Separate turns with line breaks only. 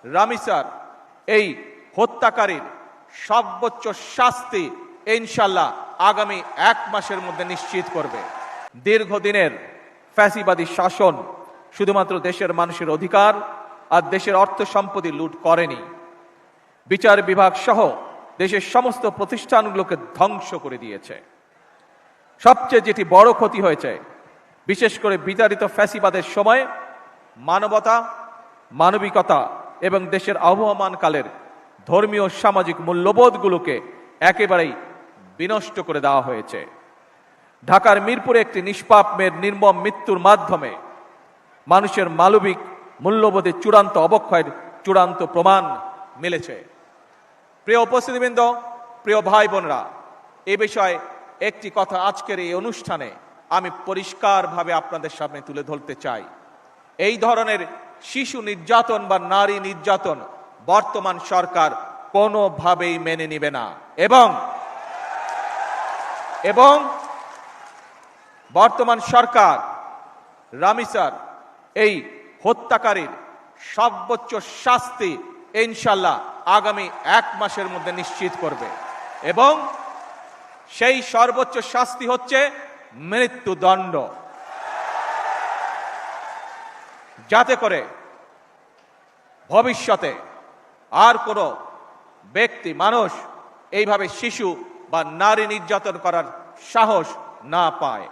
রামিসার এই হত্যাকারীর সর্বোচ্চ শাস্তি ইনশাল্লাহ আগামী 1 মাসের মধ্যে নিশ্চিত করবে। দীর্ঘদিনের ফ্যাসিবাদী শাসন শুধুমাত্র দেশের মানুষের অধিকার আর দেশের অর্থ সম্পত্তি লুট করেনি, বিচার বিভাগ সহ দেশের সমস্ত প্রতিষ্ঠানগুলোকে ধ্বংস করে দিয়েছে। সবচেয়ে যেটি বড় ক্ষতি হয়েছে, বিশেষ করে বিতাড়িত ফ্যাসিবাদের সময় মানবতা, মানবিকতা এবং দেশের আবহমানকালের ধর্মীয় সামাজিক মূল্যবোধগুলোকে একেবারেই বিনষ্ট করে দেওয়া হয়েছে। ঢাকার মিরপুরে একটি নিষ্পাপ মেয়ের নির্মম মৃত্যুর মাধ্যমে মানুষের মানবিক মূল্যবোধের চূড়ান্ত অবক্ষয়ের চূড়ান্ত প্রমাণ মিলেছে। প্রিয় উপস্থিতিবৃন্দ, প্রিয় ভাই বোনরা, এ বিষয়ে একটি কথা আজকের এই অনুষ্ঠানে আমি পরিষ্কারভাবে আপনাদের সামনে তুলে ধরতে চাই। এই ধরনের শিশু নির্যাতন বা নারী নির্যাতন বর্তমান সরকার কোনোভাবেই মেনে নেবে না এবং বর্তমান সরকার রামিসার এই হত্যাকারীর সর্বোচ্চ শাস্তি ইনশাল্লাহ আগামী 1 মাসের মধ্যে নিশ্চিত করবে এবং সেই সর্বোচ্চ শাস্তি হচ্ছে মৃত্যুদণ্ড, যাতে করে ভবিষ্যতে আর কোনো ব্যক্তি মানুষ এইভাবে শিশু বা নারী নির্যাতন করার সাহস না পায়।